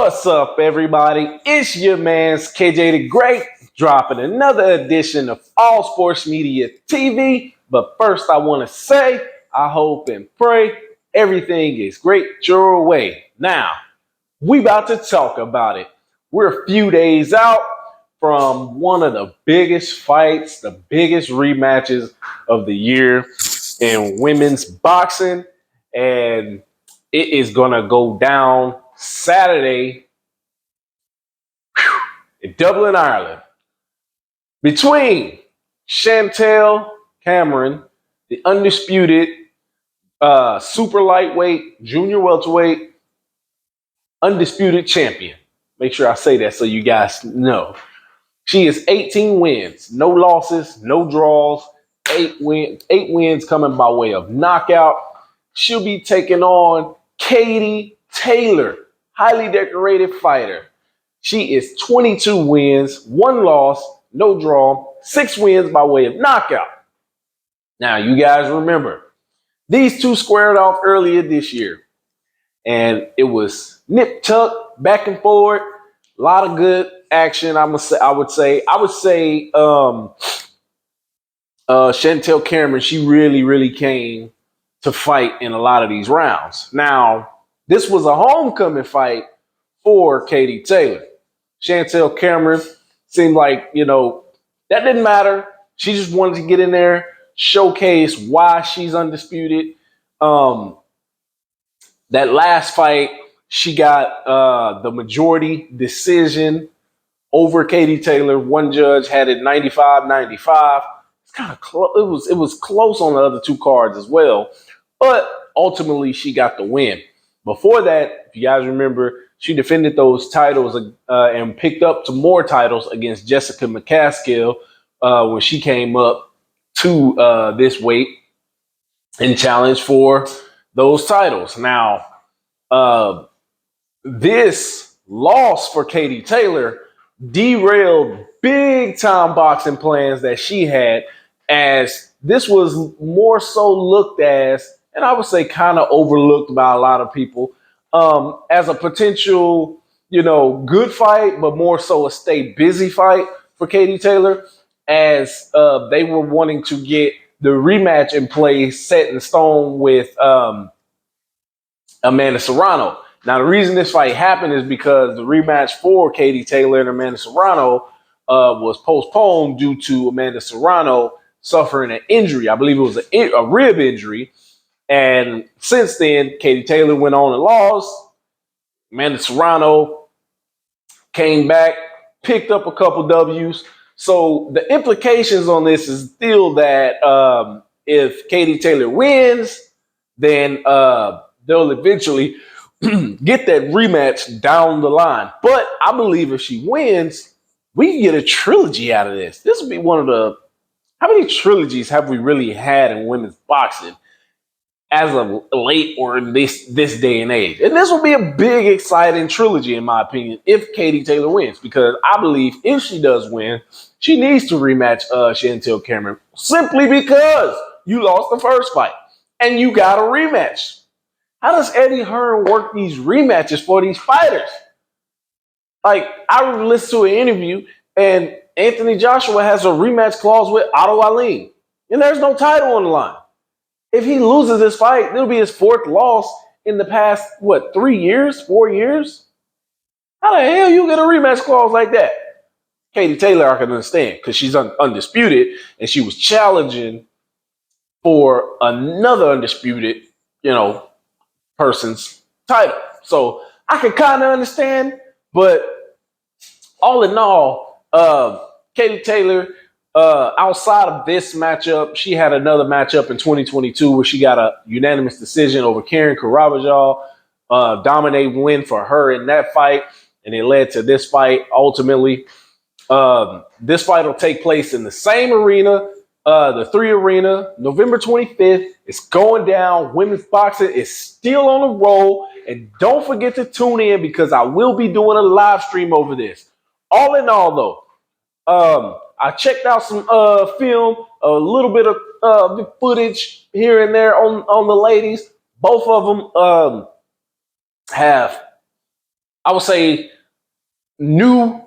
What's up, everybody? It's your man's KJ the Great, dropping another edition of All Sports Media TV. But first, I want to say, I hope and pray everything is great your way. Now, we about to talk about it. We're a few days out from one of the biggest fights, the biggest rematches of the year in women's boxing, and it is going to go down Saturday in Dublin, Ireland, between Chantelle Cameron, the undisputed super lightweight, junior welterweight, undisputed champion. Make sure I say that so you guys know. She is 18 wins, no losses, no draws, 8 wins coming by way of knockout. She'll be taking on Katie Taylor, highly decorated fighter. She is 22 wins, 1 loss, no draw, 6 wins by way of knockout. Now, you guys remember, these two squared off earlier this year, and it was nip tuck, back and forth, a lot of good action. I would say, Chantelle Cameron, she really came to fight in a lot of these rounds. Now, this was a homecoming fight for Katie Taylor. Chantelle Cameron seemed like, that didn't matter. She just wanted to get in there, showcase why she's undisputed. That last fight, she got the majority decision over Katie Taylor. One judge had it 95-95. It's kind of close. It was close on the other 2 cards as well, but ultimately she got the win. Before that, if you guys remember, she defended those titles and picked up some more titles against Jessica McCaskill when she came up to this weight and challenged for those titles. Now, this loss for Katie Taylor derailed big-time boxing plans that she had, as this was more so looked as, and I would say kind of overlooked by a lot of people, as a potential, good fight, but more so a stay busy fight for Katie Taylor, as they were wanting to get the rematch in place, set in stone with Amanda Serrano. Now, the reason this fight happened is because the rematch for Katie Taylor and Amanda Serrano was postponed due to Amanda Serrano suffering an injury. I believe it was a rib injury. And since then, Katie Taylor went on and lost. Amanda Serrano came back, picked up a couple W's. So the implications on this is still that if Katie Taylor wins, then they'll eventually get that rematch down the line. But I believe if she wins, we can get a trilogy out of this. This will be one of the... How many trilogies have we really had in women's boxing as of late or in this day and age? And this will be a big, exciting trilogy, in my opinion, if Katie Taylor wins. Because I believe if she does win, she needs to rematch Chantelle Cameron, simply because you lost the first fight and you got a rematch. How does Eddie Hearn work these rematches for these fighters? Like, I listened to an interview, and Anthony Joshua has a rematch clause with Otto Allin, and there's no title on the line. If he loses this fight, it'll be his 4th loss in the past, 4 years? How the hell you get a rematch clause like that? Katie Taylor, I can understand, because she's undisputed, and she was challenging for another undisputed, person's title. So I can kind of understand, but all in all, Katie Taylor, outside of this matchup, she had another matchup in 2022 where she got a unanimous decision over Karen Carabajal, dominating win for her in that fight, and it led to this fight. Ultimately, this fight will take place in the same arena, the 3 Arena, November 25th. It's going down. Women's boxing is still on the roll. And don't forget to tune in, because I will be doing a live stream over this. All in all, though, I checked out some film, a little bit of footage here and there on the ladies. Both of them have I would say, new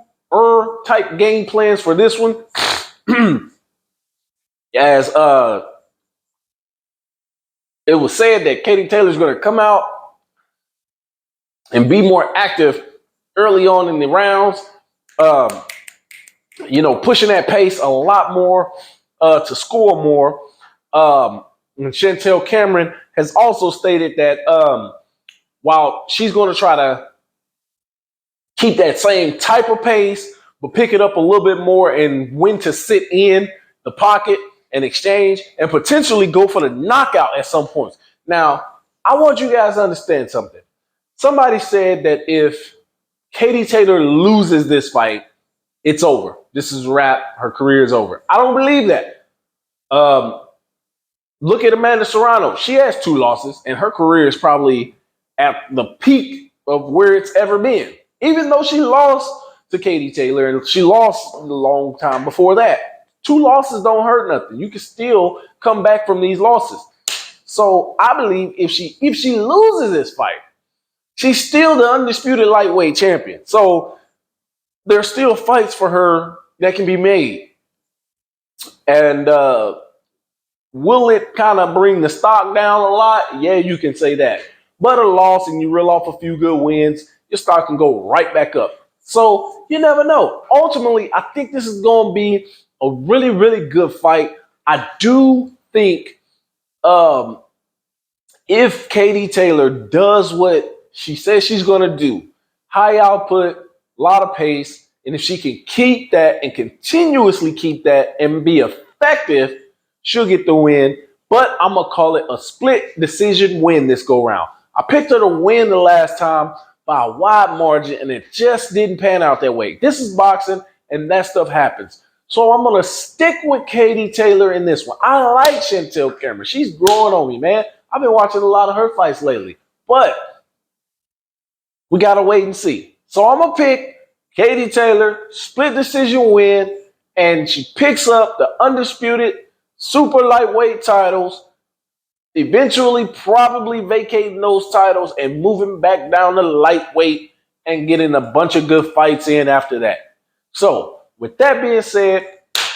type game plans for this one. As it was said that Katie Taylor's going to come out and be more active early on in the rounds. Pushing that pace a lot more to score more. And Chantelle Cameron has also stated that while she's going to try to keep that same type of pace, but pick it up a little bit more and when to sit in the pocket and exchange and potentially go for the knockout at some points. Now, I want you guys to understand something. Somebody said that if Katie Taylor loses this fight, it's over. This is a wrap. Her career is over. I don't believe that. Look at Amanda Serrano. She has 2 losses, and her career is probably at the peak of where it's ever been. Even though she lost to Katie Taylor, and she lost a long time before that. 2 losses don't hurt nothing. You can still come back from these losses. So I believe if she loses this fight, she's still the undisputed lightweight champion. So there's still fights for her that can be made. And will it kind of bring the stock down a lot? Yeah, you can say that. But a loss and you reel off a few good wins, your stock can go right back up. So you never know. Ultimately, I think this is going to be a really, really good fight. I do think if Katie Taylor does what she says she's going to do, high output, a lot of pace, and if she can keep that and continuously keep that and be effective, she'll get the win. But I'm going to call it a split decision win this go round. I picked her to win the last time by a wide margin, and it just didn't pan out that way. This is boxing, and that stuff happens. So I'm going to stick with Katie Taylor in this one. I like Chantelle Cameron. She's growing on me, man. I've been watching a lot of her fights lately. But we got to wait and see. So I'm going to pick Katie Taylor, split decision win, and she picks up the undisputed super lightweight titles, eventually probably vacating those titles and moving back down to lightweight and getting a bunch of good fights in after that. So with that being said,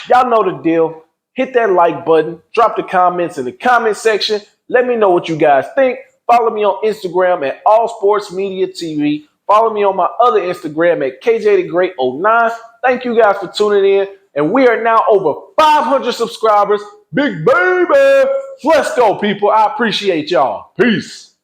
y'all know the deal. Hit that like button. Drop the comments in the comment section. Let me know what you guys think. Follow me on Instagram at All Sports Media TV. Follow me on my other Instagram at KJ-the-Great09. Thank you guys for tuning in. And we are now over 500 subscribers. Big baby. Let's go, people. I appreciate y'all. Peace.